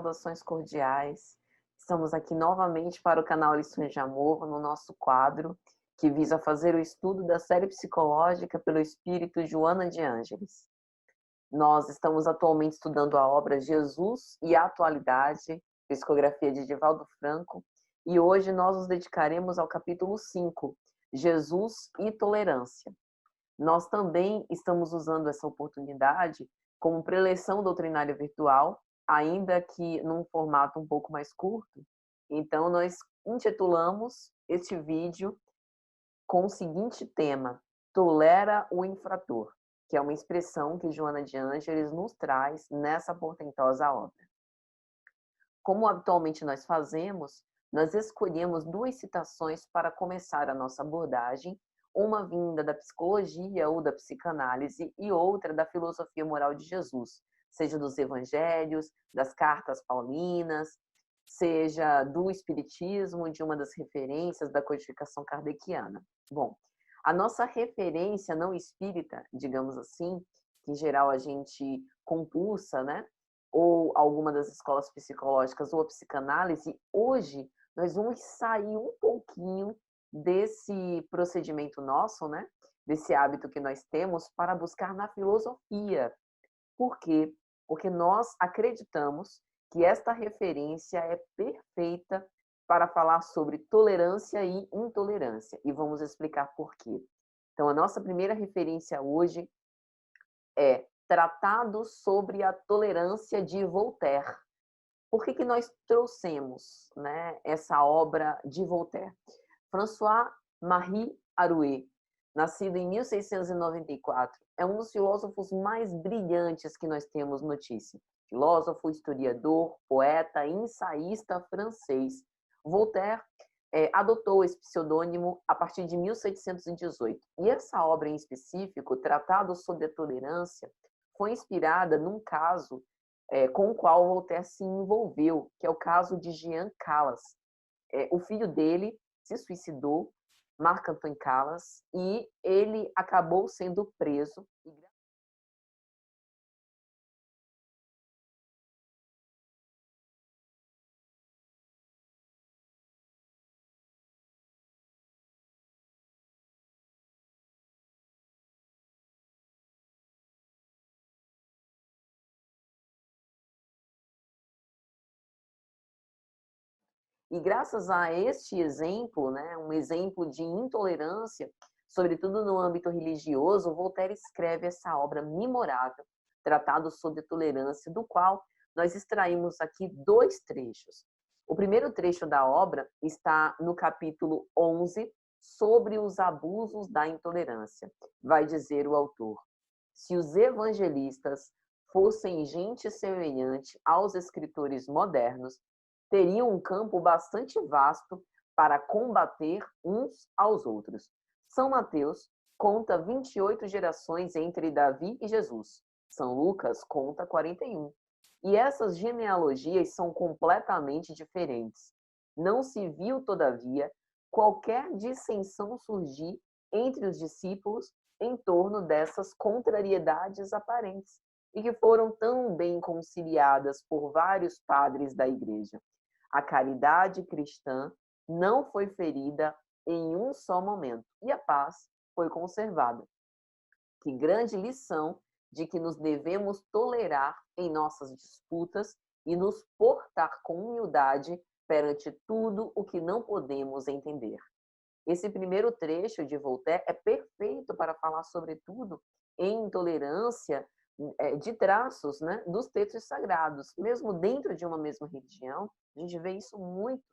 saudações cordiais. Estamos aqui novamente para o canal Lições de Amor, no nosso quadro, que visa fazer o estudo da série psicológica pelo espírito Joana de Ângeles. Nós estamos atualmente estudando a obra Jesus e a Atualidade, psicografia de Divaldo Franco, e hoje nós nos dedicaremos ao capítulo 5, Jesus e Tolerância. Nós também estamos usando essa oportunidade como preleção doutrinária virtual, ainda que num formato um pouco mais curto. Então, nós intitulamos este vídeo com o seguinte tema: Tolera o infrator, que é uma expressão que Joana de Ângeles nos traz nessa portentosa obra. Como habitualmente nós fazemos, nós escolhemos duas citações para começar a nossa abordagem, uma vinda da psicologia ou da psicanálise e outra da filosofia moral de Jesus, seja dos evangelhos, das cartas paulinas, seja do espiritismo, de uma das referências da codificação kardeciana. Bom, a nossa referência não espírita, digamos assim, que em geral a gente compulsa, né? Ou alguma das escolas psicológicas ou a psicanálise, hoje nós vamos sair um pouquinho desse procedimento nosso, né? Desse hábito que nós temos para buscar na filosofia. Por quê? Porque nós acreditamos que esta referência é perfeita para falar sobre tolerância e intolerância. E vamos explicar por quê. Então, a nossa primeira referência hoje é Tratado sobre a Tolerância de Voltaire. Por que nós trouxemos, né, essa obra de Voltaire? François-Marie Arouet, nascido em 1694, é um dos filósofos mais brilhantes que nós temos notícia. Filósofo, historiador, poeta e ensaísta francês. Voltaire adotou esse pseudônimo a partir de 1718. E essa obra em específico, Tratado sobre a Tolerância, foi inspirada num caso com o qual Voltaire se envolveu, que é o caso de Jean Calas. O filho dele se suicidou, Marc-Antoine Calas, e ele acabou sendo preso. E graças a este exemplo, né, um exemplo de intolerância, sobretudo no âmbito religioso, Voltaire escreve essa obra memorável, Tratado sobre a Tolerância, do qual nós extraímos aqui dois trechos. O primeiro trecho da obra está no capítulo 11, sobre os abusos da intolerância. Vai dizer o autor: se os evangelistas fossem gente semelhante aos escritores modernos, teriam um campo bastante vasto para combater uns aos outros. São Mateus conta 28 gerações entre Davi e Jesus. São Lucas conta 41. E essas genealogias são completamente diferentes. Não se viu, todavia, qualquer dissensão surgir entre os discípulos em torno dessas contrariedades aparentes, e que foram tão bem conciliadas por vários padres da Igreja. A caridade cristã não foi ferida em um só momento, e a paz foi conservada. Que grande lição de que nos devemos tolerar em nossas disputas e nos portar com humildade perante tudo o que não podemos entender. Esse primeiro trecho de Voltaire é perfeito para falar, sobretudo, em intolerância de traços, né, dos textos sagrados. Mesmo dentro de uma mesma religião, a gente vê isso muito.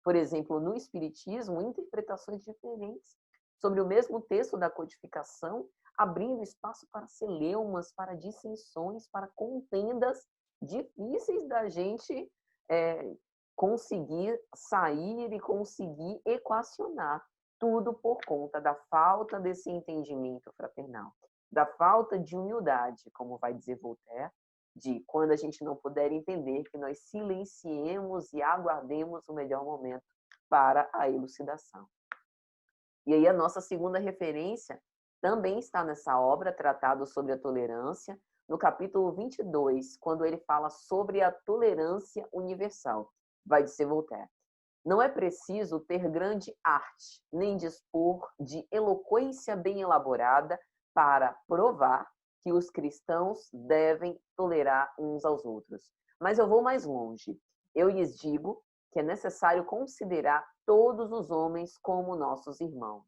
Por exemplo, no Espiritismo, interpretações diferentes sobre o mesmo texto da codificação, abrindo espaço para celeumas, para dissensões, para contendas difíceis da gente conseguir sair e conseguir equacionar. Tudo por conta da falta desse entendimento fraternal, da falta de humildade, como vai dizer Voltaire, de quando a gente não puder entender, que nós silenciemos e aguardemos o melhor momento para a elucidação. E aí a nossa segunda referência também está nessa obra, Tratado sobre a Tolerância, no capítulo 22, quando ele fala sobre a tolerância universal. Vai dizer Voltaire: não é preciso ter grande arte, nem dispor de eloquência bem elaborada para provar que os cristãos devem tolerar uns aos outros. Mas eu vou mais longe. Eu lhes digo que é necessário considerar todos os homens como nossos irmãos.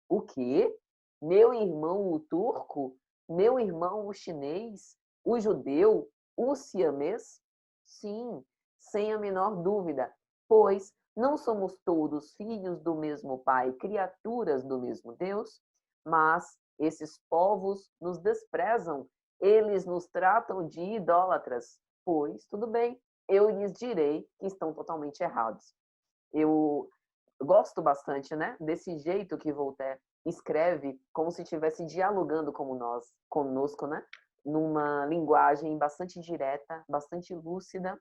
O quê? Meu irmão o turco? Meu irmão o chinês? O judeu? O siamês? Sim, sem a menor dúvida, pois não somos todos filhos do mesmo Pai, criaturas do mesmo Deus, mas esses povos nos desprezam, eles nos tratam de idólatras, pois, tudo bem, eu lhes direi que estão totalmente errados. Eu gosto bastante, né, desse jeito que Voltaire escreve, como se estivesse dialogando como nós, conosco, né, numa linguagem bastante direta, bastante lúcida,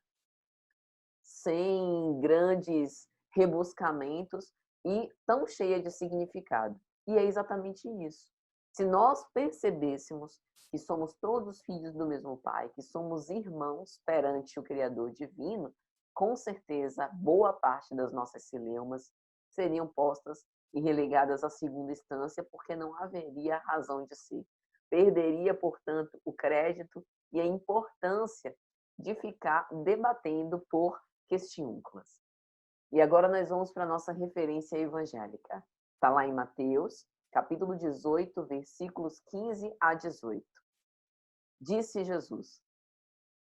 sem grandes rebuscamentos e tão cheia de significado. E é exatamente isso. Se nós percebêssemos que somos todos filhos do mesmo Pai, que somos irmãos perante o Criador Divino, com certeza boa parte das nossas celeumas seriam postas e relegadas à segunda instância, porque não haveria razão de ser. Perderia, portanto, o crédito e a importância de ficar debatendo por questiúnculas. E agora nós vamos para a nossa referência evangélica. Está lá em Mateus, capítulo 18, versículos 15 a 18. Disse Jesus: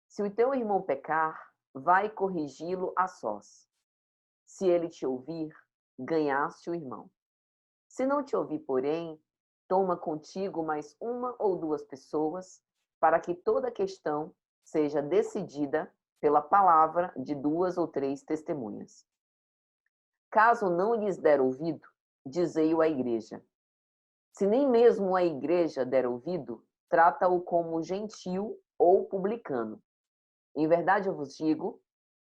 se o teu irmão pecar, vai corrigi-lo a sós. Se ele te ouvir, ganhaste o irmão. Se não te ouvir, porém, toma contigo mais uma ou duas pessoas, para que toda questão seja decidida pela palavra de duas ou três testemunhas. Caso não lhes der ouvido, dizei-o à igreja. Se nem mesmo a igreja der ouvido, trata-o como gentil ou publicano. Em verdade eu vos digo,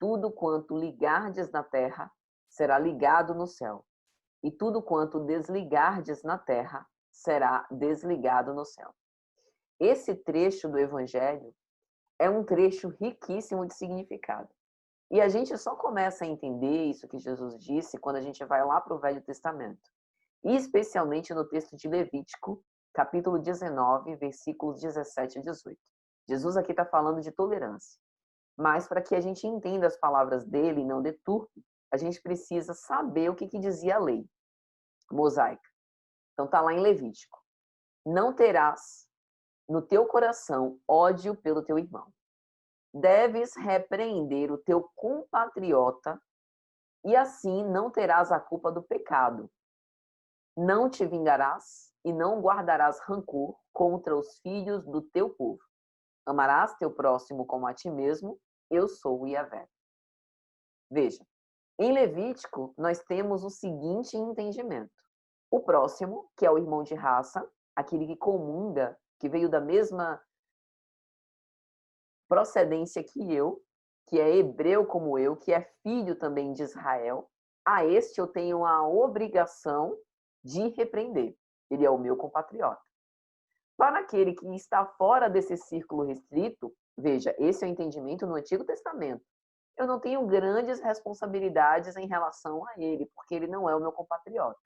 tudo quanto ligardes na terra será ligado no céu, e tudo quanto desligardes na terra será desligado no céu. Esse trecho do Evangelho é um trecho riquíssimo de significado. E a gente só começa a entender isso que Jesus disse quando a gente vai lá para o Velho Testamento. E especialmente no texto de Levítico, capítulo 19, versículos 17 a 18. Jesus aqui está falando de tolerância. Mas para que a gente entenda as palavras dele e não deturpe, a gente precisa saber o que dizia a lei mosaica. Então está lá em Levítico. Não terás no teu coração ódio pelo teu irmão. Deves repreender o teu compatriota e assim não terás a culpa do pecado. Não te vingarás e não guardarás rancor contra os filhos do teu povo. Amarás teu próximo como a ti mesmo, eu sou o Yahvé. Veja, em Levítico nós temos o seguinte entendimento. O próximo, que é o irmão de raça, aquele que comunga, que veio da mesma procedência que eu, que é hebreu como eu, que é filho também de Israel, a este eu tenho a obrigação de repreender. Ele é o meu compatriota. Para aquele que está fora desse círculo restrito, veja, esse é o entendimento no Antigo Testamento. Eu não tenho grandes responsabilidades em relação a ele, porque ele não é o meu compatriota.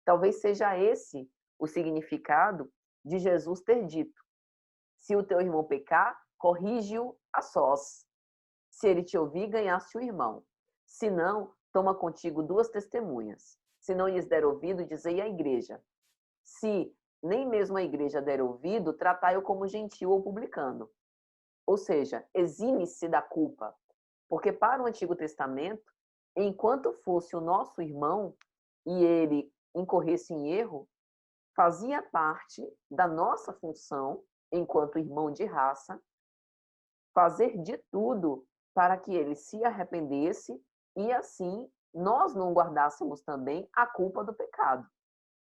Talvez seja esse o significado de Jesus ter dito: se o teu irmão pecar, corrige-o a sós. Se ele te ouvir, ganhaste o irmão. Se não, toma contigo duas testemunhas. Se não lhes der ouvido, dizei à igreja. Se nem mesmo a igreja der ouvido, tratai-o como gentil ou publicano. Ou seja, exime-se da culpa. Porque para o Antigo Testamento, enquanto fosse o nosso irmão e ele incorresse em erro, fazia parte da nossa função, enquanto irmão de raça, fazer de tudo para que ele se arrependesse e assim nós não guardássemos também a culpa do pecado.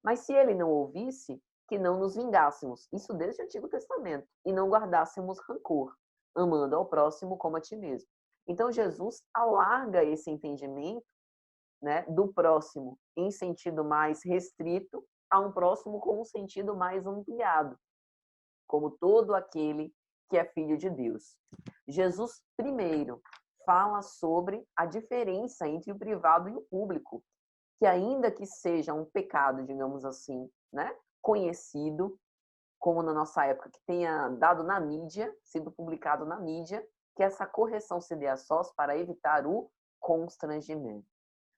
Mas se ele não ouvisse, que não nos vingássemos, isso desde o Antigo Testamento, e não guardássemos rancor, amando ao próximo como a ti mesmo. Então Jesus alarga esse entendimento, né, do próximo em sentido mais restrito a um próximo com um sentido mais ampliado, como todo aquele que é filho de Deus. Jesus, primeiro, fala sobre a diferença entre o privado e o público, que ainda que seja um pecado, digamos assim, né, conhecido, como na nossa época, que tenha dado na mídia, sido publicado na mídia, que essa correção se dê a sós para evitar o constrangimento.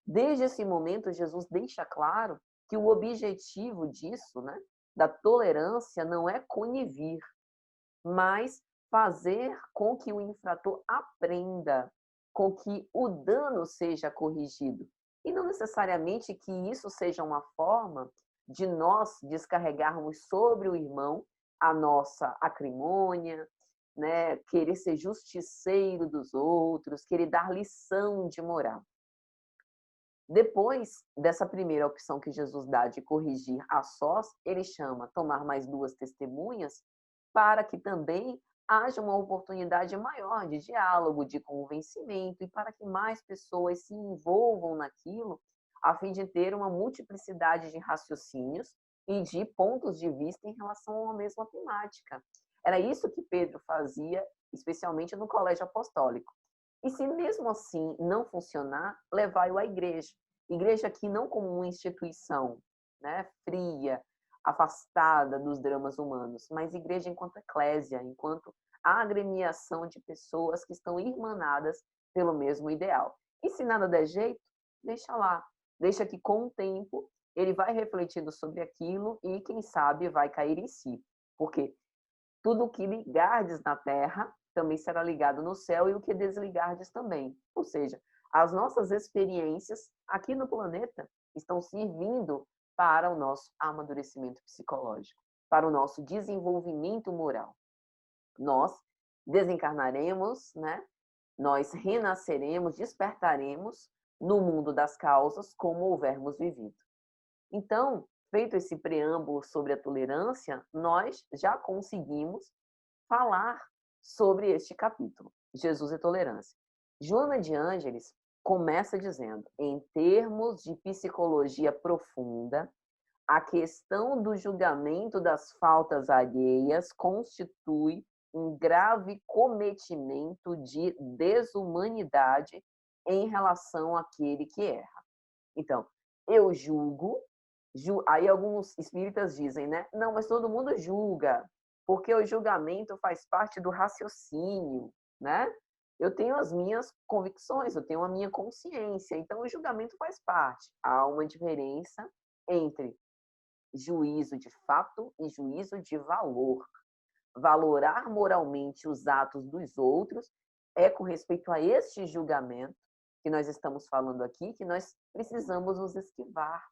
Desde esse momento, Jesus deixa claro que o objetivo disso, né, da tolerância, não é conivir, mas fazer com que o infrator aprenda, com que o dano seja corrigido. E não necessariamente que isso seja uma forma de nós descarregarmos sobre o irmão a nossa acrimônia, né, querer ser justiceiro dos outros, querer dar lição de moral. Depois dessa primeira opção que Jesus dá de corrigir a sós, ele chama tomar mais duas testemunhas para que também haja uma oportunidade maior de diálogo, de convencimento e para que mais pessoas se envolvam naquilo, a fim de ter uma multiplicidade de raciocínios e de pontos de vista em relação a uma mesma temática. Era isso que Pedro fazia, especialmente no colégio apostólico. E se mesmo assim não funcionar, levai-o à igreja. Igreja aqui não como uma instituição, né, fria, afastada dos dramas humanos, mas igreja enquanto eclésia, enquanto agremiação de pessoas que estão irmanadas pelo mesmo ideal. E se nada der jeito, deixa lá. Deixa que com o tempo ele vai refletindo sobre aquilo e, quem sabe, vai cair em si. Porque tudo o que ligardes na terra também será ligado no céu e o que desligardes também. Ou seja, as nossas experiências aqui no planeta estão servindo para o nosso amadurecimento psicológico, para o nosso desenvolvimento moral. Nós desencarnaremos, né? Nós renasceremos, despertaremos no mundo das causas como houvermos vivido. Então, feito esse preâmbulo sobre a tolerância, nós já conseguimos falar sobre este capítulo, Jesus e tolerância. Joana de Ângeles começa dizendo, em termos de psicologia profunda, a questão do julgamento das faltas alheias constitui um grave cometimento de desumanidade em relação àquele que erra. Então, eu julgo, aí alguns espíritas dizem, né? Não, mas todo mundo julga, porque o julgamento faz parte do raciocínio, né? Eu tenho as minhas convicções, eu tenho a minha consciência, então o julgamento faz parte. Há uma diferença entre juízo de fato e juízo de valor. Valorar moralmente os atos dos outros é com respeito a este julgamento que nós estamos falando aqui, que nós precisamos nos esquivar.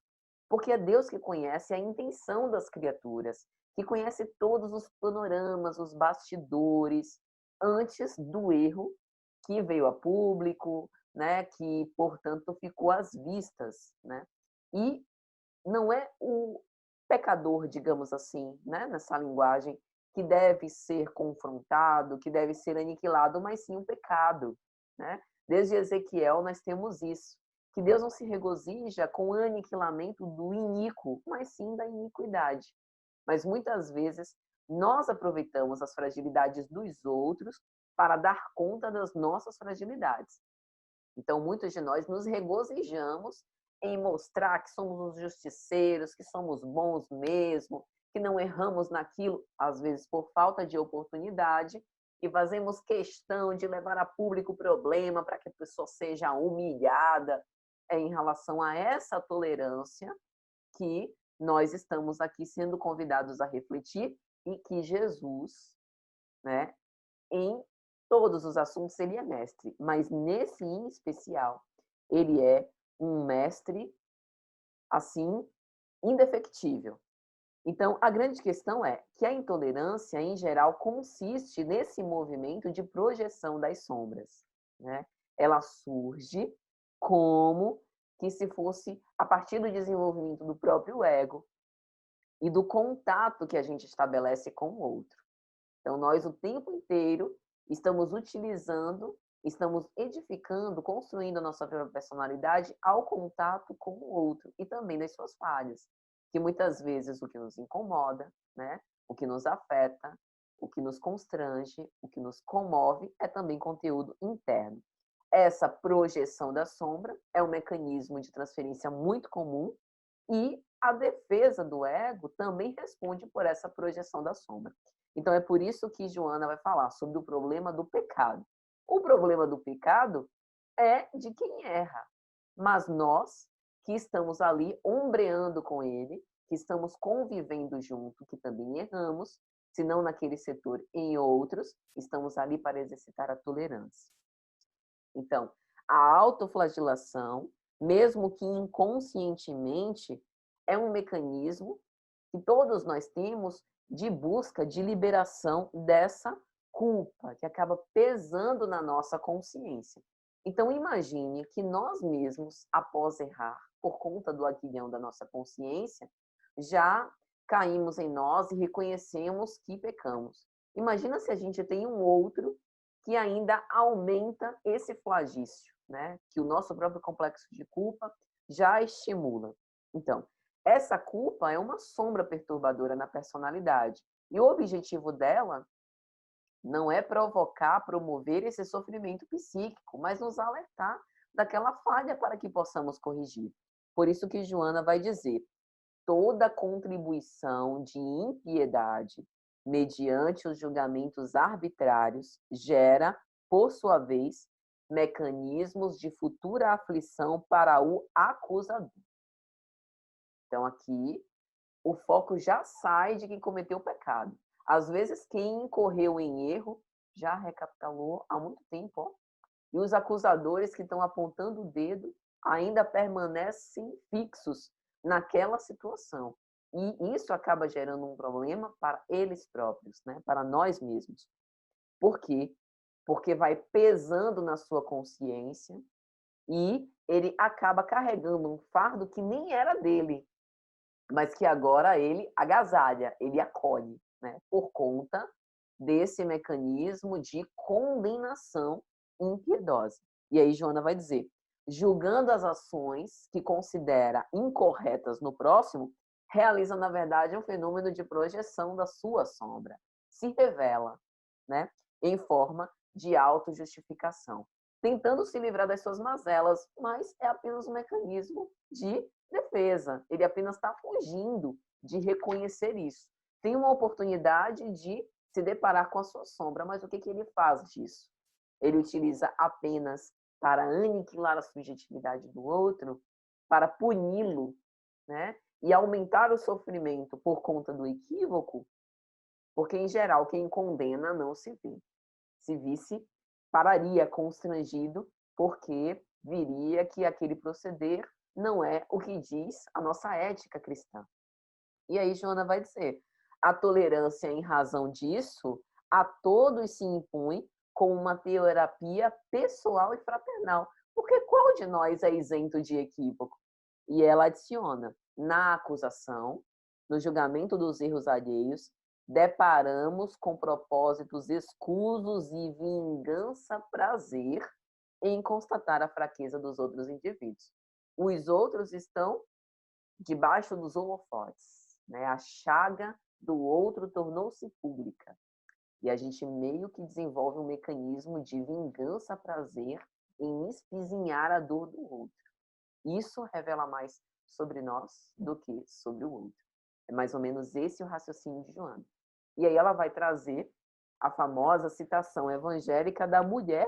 Porque é Deus que conhece a intenção das criaturas, que conhece todos os panoramas, os bastidores, antes do erro que veio a público, né, que, portanto, ficou às vistas. Né? E não é o pecador, digamos assim, né, nessa linguagem, que deve ser confrontado, que deve ser aniquilado, mas sim o pecado. Né? Desde Ezequiel nós temos isso, que Deus não se regozija com o aniquilamento do iníquo, mas sim da iniquidade. Mas muitas vezes nós aproveitamos as fragilidades dos outros para dar conta das nossas fragilidades. Então, muitos de nós nos regozijamos em mostrar que somos os justiceiros, que somos bons mesmo, que não erramos naquilo, às vezes por falta de oportunidade, e fazemos questão de levar a público o problema para que a pessoa seja humilhada. É em relação a essa tolerância que nós estamos aqui sendo convidados a refletir e que Jesus, né, em todos os assuntos ele é mestre, mas nesse em especial, ele é um mestre, assim, indefectível. Então, a grande questão é que a intolerância, em geral, consiste nesse movimento de projeção das sombras. Né? Ela surge como que se fosse a partir do desenvolvimento do próprio ego e do contato que a gente estabelece com o outro. Então, nós o tempo inteiro estamos utilizando, estamos edificando, construindo a nossa personalidade ao contato com o outro e também das suas falhas. Que muitas vezes o que nos incomoda, né? O que nos afeta, o que nos constrange, o que nos comove, é também conteúdo interno. Essa projeção da sombra é um mecanismo de transferência muito comum e a defesa do ego também responde por essa projeção da sombra. Então é por isso que Joana vai falar sobre o problema do pecado. O problema do pecado é de quem erra, mas nós que estamos ali ombreando com ele, que estamos convivendo junto, que também erramos, se não naquele setor, em outros, estamos ali para exercitar a tolerância. Então, a autoflagelação, mesmo que inconscientemente, é um mecanismo que todos nós temos de busca de liberação dessa culpa, que acaba pesando na nossa consciência. Então, imagine que nós mesmos, após errar, por conta do aguilhão da nossa consciência, já caímos em nós e reconhecemos que pecamos. Imagina se a gente tem um outro que ainda aumenta esse flagício, né? Que o nosso próprio complexo de culpa já estimula. Então, essa culpa é uma sombra perturbadora na personalidade. E o objetivo dela não é provocar, promover esse sofrimento psíquico, mas nos alertar daquela falha para que possamos corrigir. Por isso que Joana vai dizer: toda contribuição de impiedade mediante os julgamentos arbitrários gera, por sua vez, mecanismos de futura aflição para o acusador. Então, aqui, o foco já sai de quem cometeu o pecado. Às vezes, quem incorreu em erro já recapitulou há muito tempo, ó, e os acusadores que estão apontando o dedo ainda permanecem fixos naquela situação. E isso acaba gerando um problema para eles próprios, né? Para nós mesmos. Por quê? Porque vai pesando na sua consciência e ele acaba carregando um fardo que nem era dele, mas que agora ele agasalha, ele acolhe, né? Por conta desse mecanismo de condenação impiedosa. E aí Joana vai dizer: julgando as ações que considera incorretas no próximo, realiza, na verdade, um fenômeno de projeção da sua sombra. Se revela, né, em forma de autojustificação, tentando se livrar das suas mazelas, mas é apenas um mecanismo de defesa. Ele apenas está fugindo de reconhecer isso. Tem uma oportunidade de se deparar com a sua sombra, mas o que ele faz disso? Ele utiliza apenas para aniquilar a subjetividade do outro, para puni-lo, né? E aumentar o sofrimento por conta do equívoco, porque, em geral, quem condena não se vê. Se visse, pararia constrangido, porque viria que aquele proceder não é o que diz a nossa ética cristã. E aí Joana vai dizer: a tolerância, em razão disso, a todos se impõe com uma terapia pessoal e fraternal. Porque qual de nós é isento de equívoco? E ela adiciona: na acusação, no julgamento dos erros alheios, deparamos com propósitos escusos e vingança-prazer em constatar a fraqueza dos outros indivíduos. Os outros estão debaixo dos holofotes, né? A chaga do outro tornou-se pública. E a gente meio que desenvolve um mecanismo de vingança-prazer em espizinhar a dor do outro. Isso revela mais sobre nós do que sobre o outro. É mais ou menos esse o raciocínio de Joana. E aí ela vai trazer a famosa citação evangélica da mulher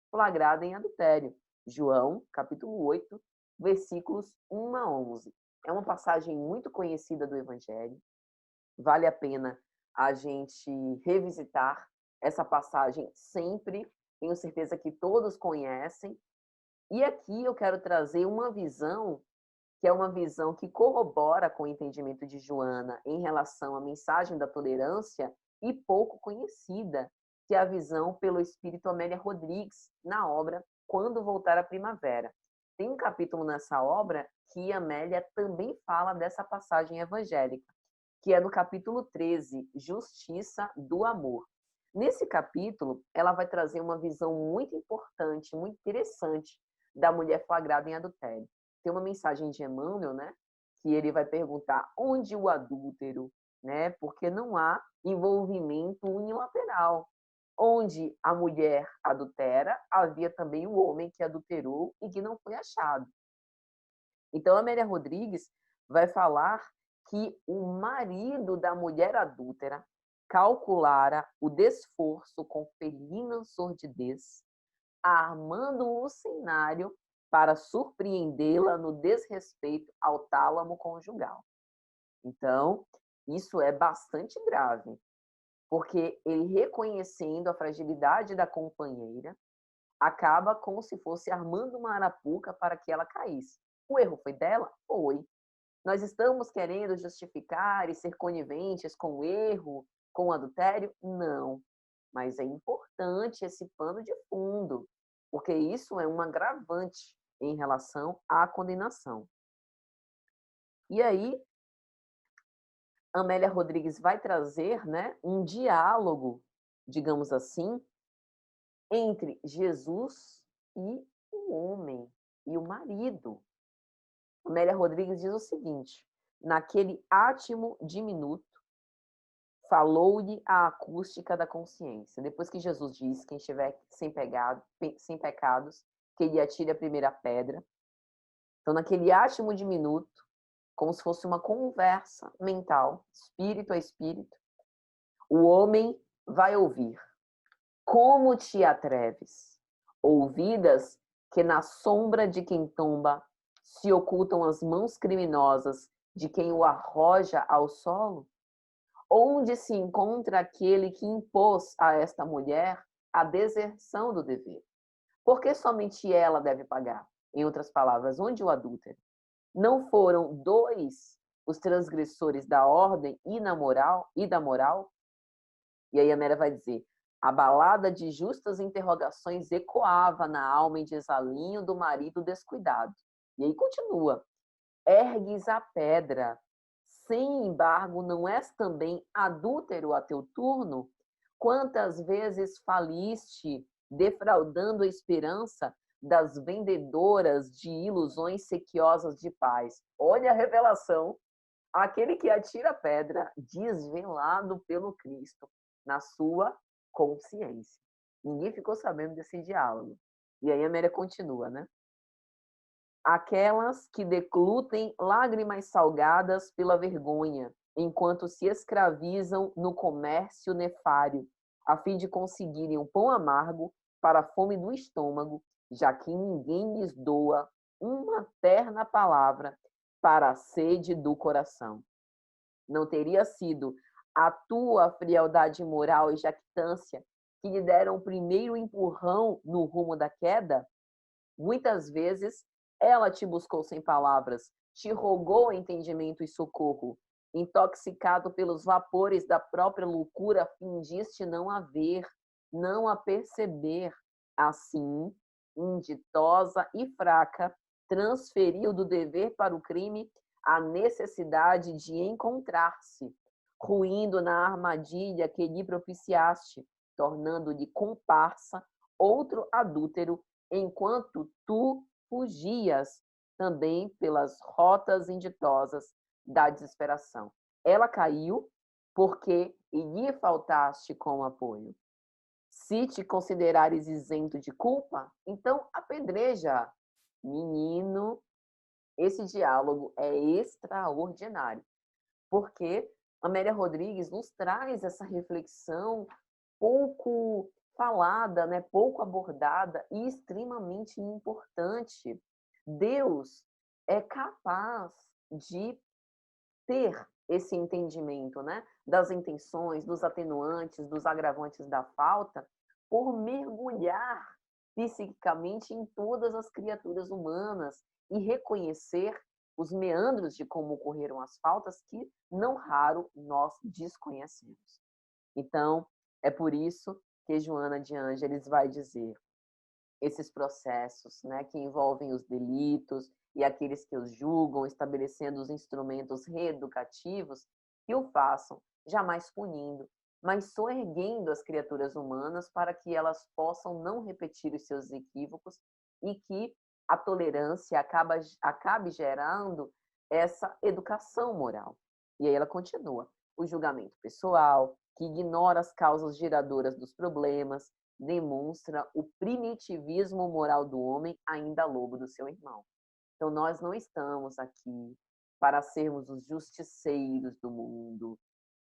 flagrada em adultério. João, capítulo 8, versículos 1 a 11. É uma passagem muito conhecida do Evangelho. Vale a pena a gente revisitar essa passagem sempre. Tenho certeza que todos conhecem. E aqui eu quero trazer uma visão que é uma visão que corrobora com o entendimento de Joana em relação à mensagem da tolerância e pouco conhecida, que é a visão pelo espírito Amélia Rodrigues na obra Quando Voltar a Primavera. Tem um capítulo nessa obra que Amélia também fala dessa passagem evangélica, que é no capítulo 13, Justiça do Amor. Nesse capítulo, ela vai trazer uma visão muito importante, muito interessante da mulher flagrada em adultério. Tem uma mensagem de Emmanuel, né, que ele vai perguntar onde o adúltero né? Porque não há envolvimento unilateral. Onde a mulher adultera, havia também o homem que adulterou e que não foi achado. Então, a Amélia Rodrigues vai falar que o marido da mulher adúltera calculara o desforço com felina sordidez, armando o cenário para surpreendê-la no desrespeito ao tálamo conjugal. Então, isso é bastante grave, porque ele, reconhecendo a fragilidade da companheira, acaba como se fosse armando uma arapuca para que ela caísse. O erro foi dela? Foi. Nós estamos querendo justificar e ser coniventes com o erro, com o adultério? Não. Mas é importante esse pano de fundo, porque isso é um agravante em relação à condenação. E aí, Amélia Rodrigues vai trazer, né, um diálogo, digamos assim, entre Jesus e o homem, e o marido. Amélia Rodrigues diz o seguinte: naquele átimo diminuto, falou-lhe a acústica da consciência. Depois que Jesus diz: quem estiver sem pecados, que ele atire a primeira pedra. Então, naquele átimo diminuto, como se fosse uma conversa mental, espírito a espírito, o homem vai ouvir: como te atreves? Ouvidas que na sombra de quem tomba se ocultam as mãos criminosas de quem o arroja ao solo? Onde se encontra aquele que impôs a esta mulher a deserção do dever? Porque somente ela deve pagar? Em outras palavras, onde o adúltero? Não foram dois os transgressores da ordem e da moral? E aí a Mera vai dizer: a balada de justas interrogações ecoava na alma em desalinho do marido descuidado. E aí continua: ergues a pedra, sem embargo, não és também adúltero a teu turno? Quantas vezes faliste, defraudando a esperança das vendedoras de ilusões sequiosas de paz? Olha a revelação. Aquele que atira a pedra, desvelado pelo Cristo, na sua consciência. Ninguém ficou sabendo desse diálogo. E aí a Amélia continua, né? Aquelas que declutem lágrimas salgadas pela vergonha, enquanto se escravizam no comércio nefário, a fim de conseguirem um pão amargo para a fome do estômago, já que ninguém lhes doa uma terna palavra para a sede do coração. Não teria sido a tua frialdade moral e jactância que lhe deram o primeiro empurrão no rumo da queda? Muitas vezes ela te buscou sem palavras, te rogou entendimento e socorro. Intoxicado pelos vapores da própria loucura, fingiste não a ver, não a perceber. Assim, inditosa e fraca, transferiu do dever para o crime a necessidade de encontrar-se, ruindo na armadilha que lhe propiciaste, tornando-lhe comparsa outro adúltero, enquanto tu fugias também pelas rotas inditosas da desesperação. Ela caiu porque lhe faltaste com apoio. Se te considerares isento de culpa, então apedreja. Menino, esse diálogo é extraordinário, porque Amélia Rodrigues nos traz essa reflexão pouco falada, né, pouco abordada e extremamente importante. Deus é capaz de ter esse entendimento, né, das intenções, dos atenuantes, dos agravantes da falta, por mergulhar psiquicamente em todas as criaturas humanas e reconhecer os meandros de como ocorreram as faltas que, não raro, nós desconhecemos. Então, é por isso que Joana de Ângeles vai dizer: esses processos, né, que envolvem os delitos e aqueles que os julgam, estabelecendo os instrumentos reeducativos, que o façam, jamais punindo, mas soerguendo as criaturas humanas para que elas possam não repetir os seus equívocos e que a tolerância acabe gerando essa educação moral. E aí ela continua: O julgamento pessoal, que ignora as causas geradoras dos problemas, demonstra o primitivismo moral do homem, ainda lobo do seu irmão. Então, nós não estamos aqui para sermos os justiceiros do mundo,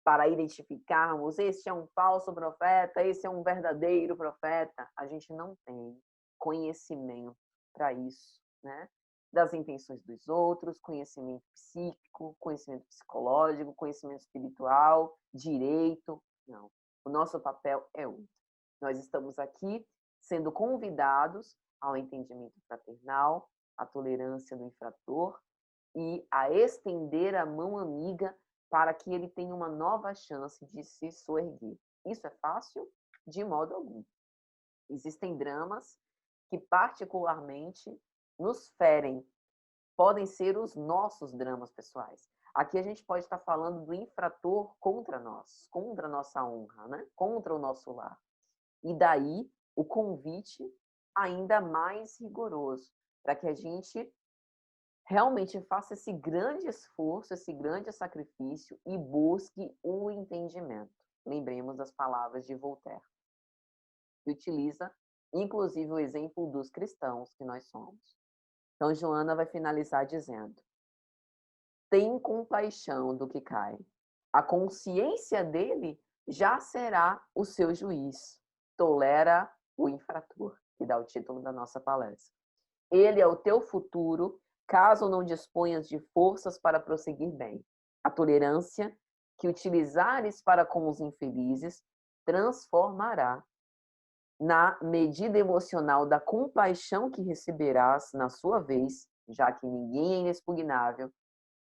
para identificarmos este é um falso profeta, esse é um verdadeiro profeta. A gente não tem conhecimento para isso, né? Das intenções dos outros, conhecimento psíquico, conhecimento psicológico, conhecimento espiritual, direito. Não. O nosso papel é outro. Nós estamos aqui sendo convidados ao entendimento fraternal, à tolerância do infrator e a estender a mão amiga para que ele tenha uma nova chance de se soerguer. Isso é fácil? De modo algum. Existem dramas que particularmente nos ferem. Podem ser os nossos dramas pessoais. Aqui a gente pode estar falando do infrator contra nós, contra a nossa honra, né? Contra o nosso lar. E daí o convite ainda mais rigoroso, para que a gente realmente faça esse grande esforço, esse grande sacrifício e busque o entendimento. Lembremos das palavras de Voltaire, que utiliza, inclusive, o exemplo dos cristãos que nós somos. Então, Joana vai finalizar dizendo: tem compaixão do que cai. A consciência dele já será o seu juiz. Tolera o infrator, que dá o título da nossa palestra. Ele é o teu futuro, caso não disponhas de forças para prosseguir bem. A tolerância que utilizares para com os infelizes transformará na medida emocional da compaixão que receberás na sua vez, já que ninguém é inexpugnável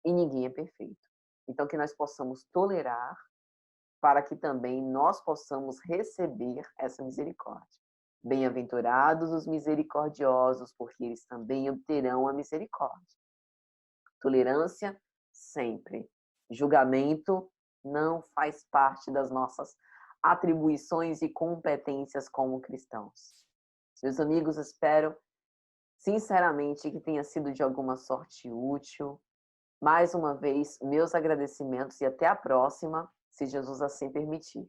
e ninguém é perfeito. Então, que nós possamos tolerar para que também nós possamos receber essa misericórdia. Bem-aventurados os misericordiosos, porque eles também obterão a misericórdia. Tolerância, sempre. Julgamento não faz parte das nossas atribuições e competências como cristãos. Meus amigos, espero sinceramente que tenha sido de alguma sorte útil. Mais uma vez, meus agradecimentos e até a próxima, se Jesus assim permitir.